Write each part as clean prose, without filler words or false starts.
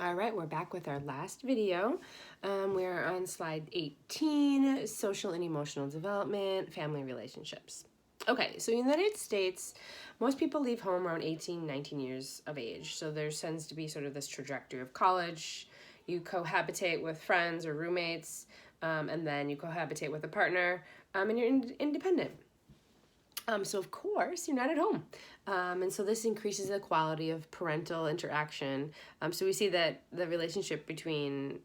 All right, we're back with our last video. We're on slide 18, social and emotional development, family relationships. Okay, so in the United States, most people leave home around 18, 19 years of age. So there tends to be sort of this trajectory of college. You cohabitate with friends or roommates, and then you cohabitate with a partner, and you're independent. So of course you're not at home. And so this increases the quality of parental interaction. So we see that the relationship between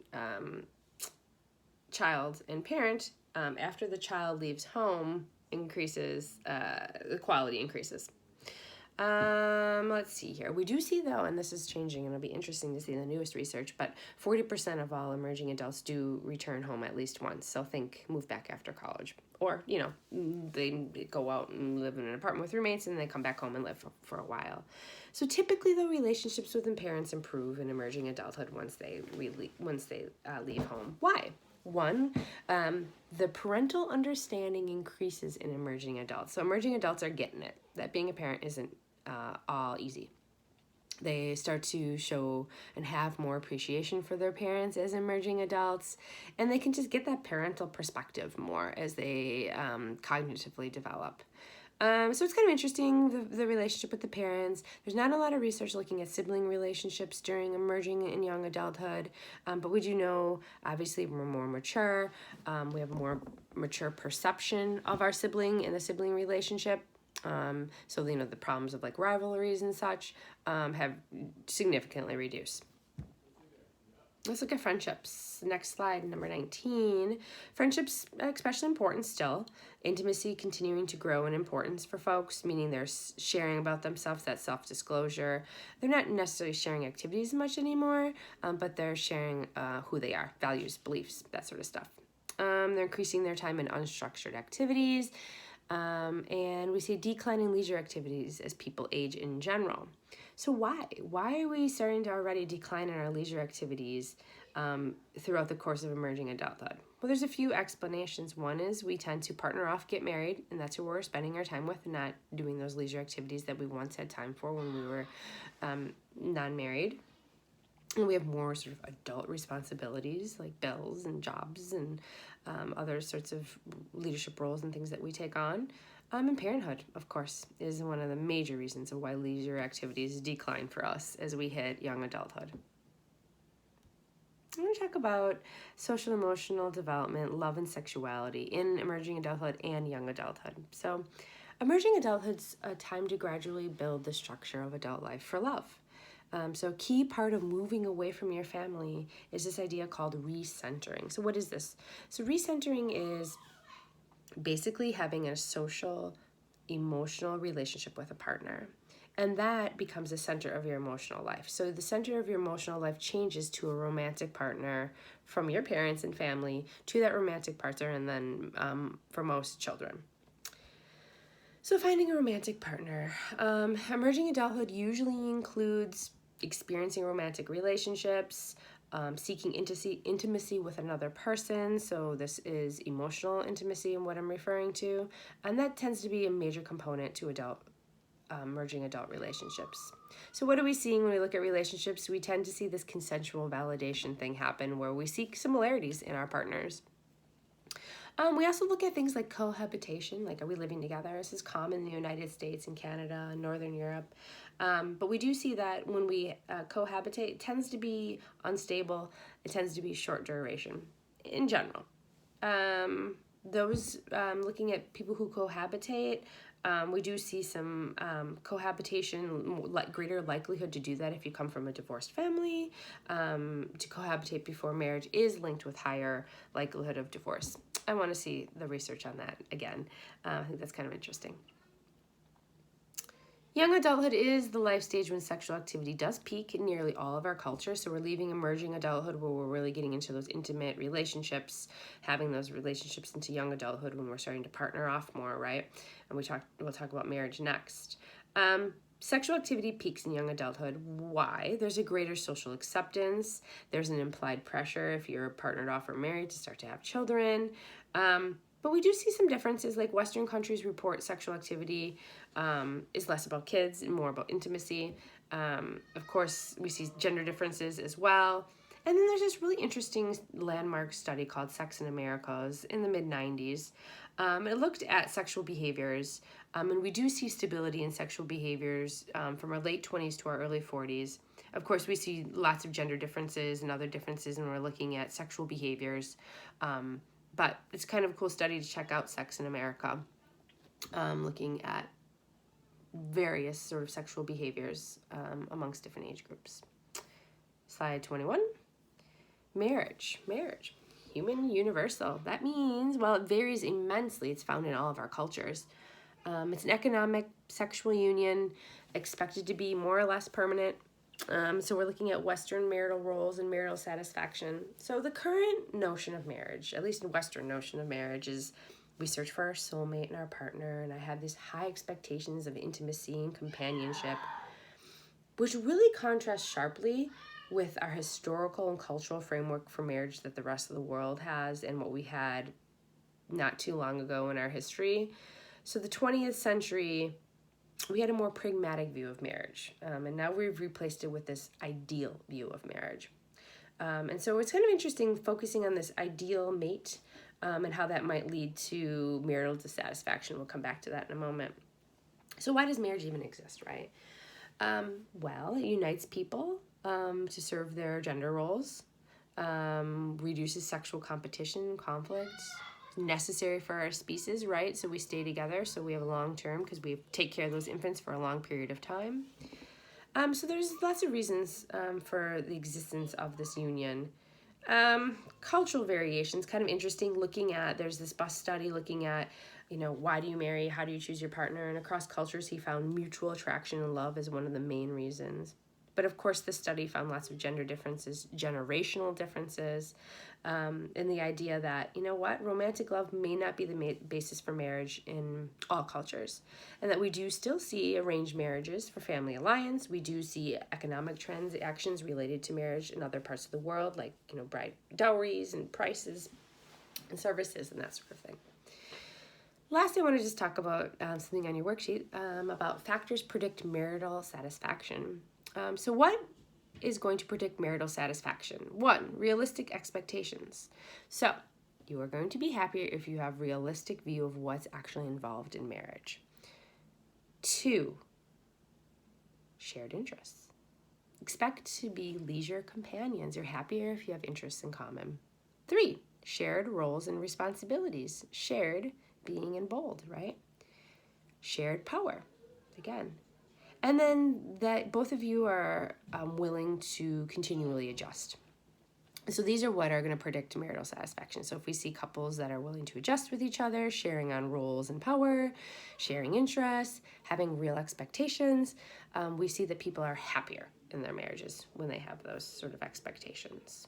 child and parent after the child leaves home increases, the quality increases. Let's see here. We do see though, and this is changing and it'll be interesting to see in the newest research, but 40% of all emerging adults do return home at least once. So think move back after college, or, you know, they go out and live in an apartment with roommates and they come back home and live for a while. So typically the relationships with parents improve in emerging adulthood once they leave home. Why? One, the parental understanding increases in emerging adults. So emerging adults are getting it, that being a parent isn't all easy. They start to show and have more appreciation for their parents as emerging adults, and they can just get that parental perspective more as they cognitively develop. So it's kind of interesting, the relationship with the parents. There's not a lot of research looking at sibling relationships during emerging and young adulthood, but we do know, obviously, we're more mature. We have a more mature perception of our sibling and the sibling relationship. So, you know, the problems of like rivalries and such have significantly reduced. Let's look at friendships. Next slide, number 19. Friendships are especially important still. Intimacy continuing to grow in importance for folks, meaning they're sharing about themselves, that self-disclosure. They're not necessarily sharing activities much anymore, but they're sharing who they are, values, beliefs, that sort of stuff. They're increasing their time in unstructured activities. And we see declining leisure activities as people age in general. So why? Why are we starting to already decline in our leisure activities throughout the course of emerging adulthood? Well, there's a few explanations. One is we tend to partner off, get married, and that's who we're spending our time with, and not doing those leisure activities that we once had time for when we were non-married. And we have more sort of adult responsibilities like bills and jobs and other sorts of leadership roles and things that we take on. And parenthood, of course, is one of the major reasons of why leisure activities decline for us as we hit young adulthood. I'm going to talk about social emotional development, love and sexuality in emerging adulthood and young adulthood. So emerging adulthood's a time to gradually build the structure of adult life for love. So a key part of moving away from your family is this idea called recentering. So what is this? So recentering is basically having a social, emotional relationship with a partner. And that becomes the center of your emotional life. So the center of your emotional life changes to a romantic partner from your parents and family to that romantic partner, and then for most children. So finding a romantic partner. Emerging adulthood usually includes experiencing romantic relationships, seeking intimacy with another person. So this is emotional intimacy in what I'm referring to. And that tends to be a major component to emerging adult relationships. So what are we seeing when we look at relationships? We tend to see this consensual validation thing happen where we seek similarities in our partners. We also look at things like cohabitation, like are we living together? This is common in the United States and Canada and Northern Europe. But we do see that when we cohabitate, it tends to be unstable. It tends to be short duration in general. Looking at people who cohabitate, we do see some cohabitation, greater likelihood to do that if you come from a divorced family. To cohabitate before marriage is linked with higher likelihood of divorce. I want to see the research on that again. I think that's kind of interesting. Young adulthood is the life stage when sexual activity does peak in nearly all of our culture. So we're leaving emerging adulthood where we're really getting into those intimate relationships, having those relationships into young adulthood when we're starting to partner off more, right? And we'll talk about marriage next. Sexual activity peaks in young adulthood. Why? There's a greater social acceptance. There's an implied pressure if you're partnered off or married to start to have children. But we do see some differences, like Western countries report sexual activity is less about kids and more about intimacy. Of course, we see gender differences as well. And then there's this really interesting landmark study called Sex in America. It was in the mid-90s. It looked at sexual behaviors, and we do see stability in sexual behaviors from our late 20s to our early 40s. Of course, we see lots of gender differences and other differences when we're looking at sexual behaviors. But it's kind of a cool study to check out Sex in America, looking at various sort of sexual behaviors amongst different age groups. Slide 21. Marriage. Human universal. That means, while it varies immensely, it's found in all of our cultures. It's an economic sexual union expected to be more or less permanent. So we're looking at Western marital roles and marital satisfaction. So the current notion of marriage, at least a Western notion of marriage, is we search for our soulmate and our partner, and I have these high expectations of intimacy and companionship, which really contrasts sharply with our historical and cultural framework for marriage that the rest of the world has and what we had not too long ago in our history. So the 20th century, we had a more pragmatic view of marriage, and now we've replaced it with this ideal view of marriage. And so it's kind of interesting focusing on this ideal mate and how that might lead to marital dissatisfaction. We'll come back to that in a moment. So why does marriage even exist, right? Well, it unites people to serve their gender roles, reduces sexual competition, conflicts, necessary for our species, right? So we stay together, so we have a long term because we take care of those infants for a long period of time. So there's lots of reasons for the existence of this union. Cultural variations, kind of interesting looking at, there's this bus study looking at, why do you marry? How do you choose your partner? And across cultures, he found mutual attraction and love as one of the main reasons. But of course, the study found lots of gender differences, generational differences, and the idea that, romantic love may not be the basis for marriage in all cultures, and that we do still see arranged marriages for family alliance. We do see economic transactions related to marriage in other parts of the world, like, bride dowries and prices and services and that sort of thing. Last, I want to just talk about something on your worksheet about factors predict marital satisfaction. So what is going to predict marital satisfaction? 1, realistic expectations. So you are going to be happier if you have realistic view of what's actually involved in marriage. 2, shared interests. Expect to be leisure companions. You're happier if you have interests in common. 3, shared roles and responsibilities. Shared being in bold, right? Shared power, again. And then that both of you are willing to continually adjust. So these are what are going to predict marital satisfaction. So if we see couples that are willing to adjust with each other, sharing on roles and power, sharing interests, having real expectations, we see that people are happier in their marriages when they have those sort of expectations.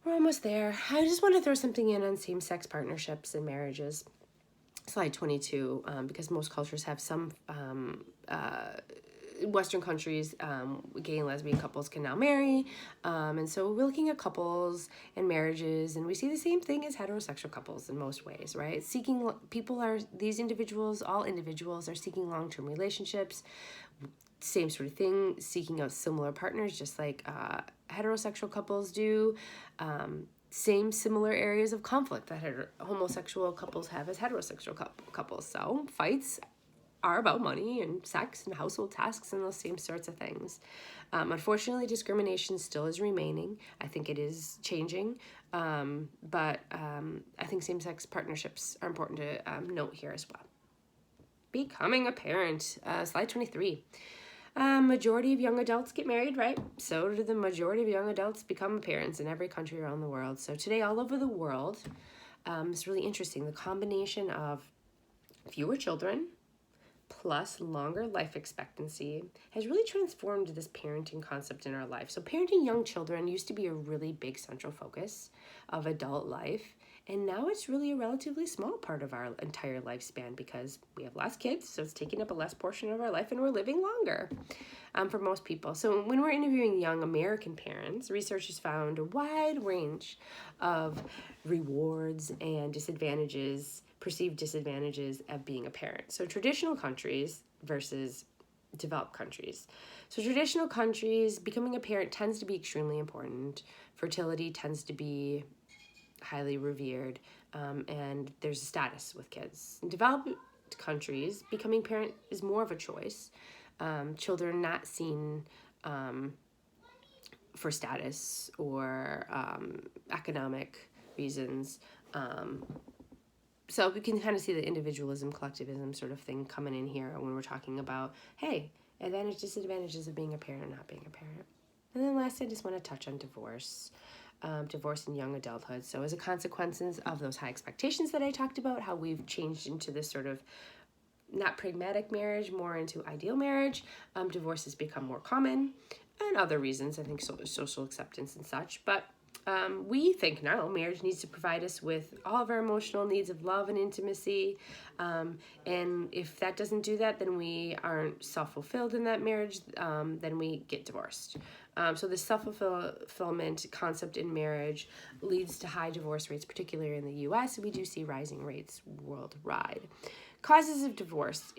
We're almost there. I just want to throw something in on same-sex partnerships and marriages. Slide 22, because most cultures have some, Western countries, gay and lesbian couples can now marry. And so we're looking at couples and marriages, and we see the same thing as heterosexual couples in most ways, right? All individuals are seeking long-term relationships, same sort of thing, seeking out similar partners, just like heterosexual couples do. Same similar areas of conflict that homosexual couples have as heterosexual couples. So fights are about money and sex and household tasks and those same sorts of things. Unfortunately, discrimination still is remaining. I think it is changing, but I think same-sex partnerships are important to note here as well. Becoming a parent, slide 23. Majority of young adults get married, right? So do the majority of young adults become parents in every country around the world. So today, all over the world, it's really interesting. The combination of fewer children plus longer life expectancy has really transformed this parenting concept in our life. So parenting young children used to be a really big central focus of adult life. And now it's really a relatively small part of our entire lifespan because we have less kids, so it's taking up a less portion of our life, and we're living longer for most people. So when we're interviewing young American parents, researchers found a wide range of rewards and disadvantages, perceived disadvantages of being a parent. So traditional countries versus developed countries. So traditional countries, becoming a parent tends to be extremely important. Fertility tends to be highly revered, and there's a status with kids. In developed countries, becoming parent is more of a choice. Children not seen for status or economic reasons. So we can kind of see the individualism, collectivism sort of thing coming in here when we're talking about, hey, advantages, disadvantages of being a parent or not being a parent. And then last, I just want to touch on divorce. Divorce in young adulthood. So as a consequence of those high expectations that I talked about, how we've changed into this sort of not pragmatic marriage, more into ideal marriage, divorce has become more common, and other reasons, I think social acceptance and such. But we think now marriage needs to provide us with all of our emotional needs of love and intimacy. And if that doesn't do that, then we aren't self-fulfilled in that marriage, then we get divorced. So the self-fulfillment concept in marriage leads to high divorce rates, particularly in the U.S. We do see rising rates worldwide. Causes of divorce.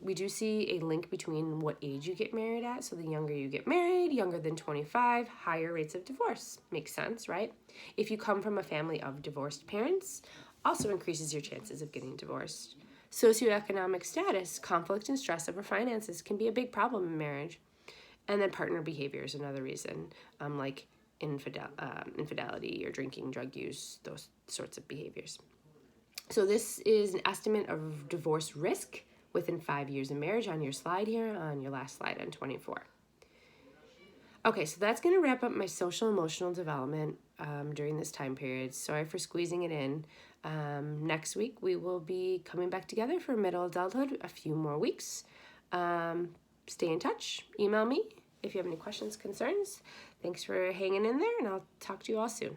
We do see a link between what age you get married at. So the younger you get married, younger than 25, higher rates of divorce. Makes sense, right? If you come from a family of divorced parents, also increases your chances of getting divorced. Socioeconomic status, conflict and stress over finances can be a big problem in marriage. And then partner behavior is another reason, like infidelity or drinking, drug use, those sorts of behaviors. So this is an estimate of divorce risk within 5 years of marriage on your slide here, on your last slide on 24. Okay, so that's going to wrap up my social emotional development during this time period. Sorry for squeezing it in. Next week, we will be coming back together for middle adulthood, a few more weeks. Stay in touch. Email me if you have any questions, concerns. Thanks for hanging in there, and I'll talk to you all soon.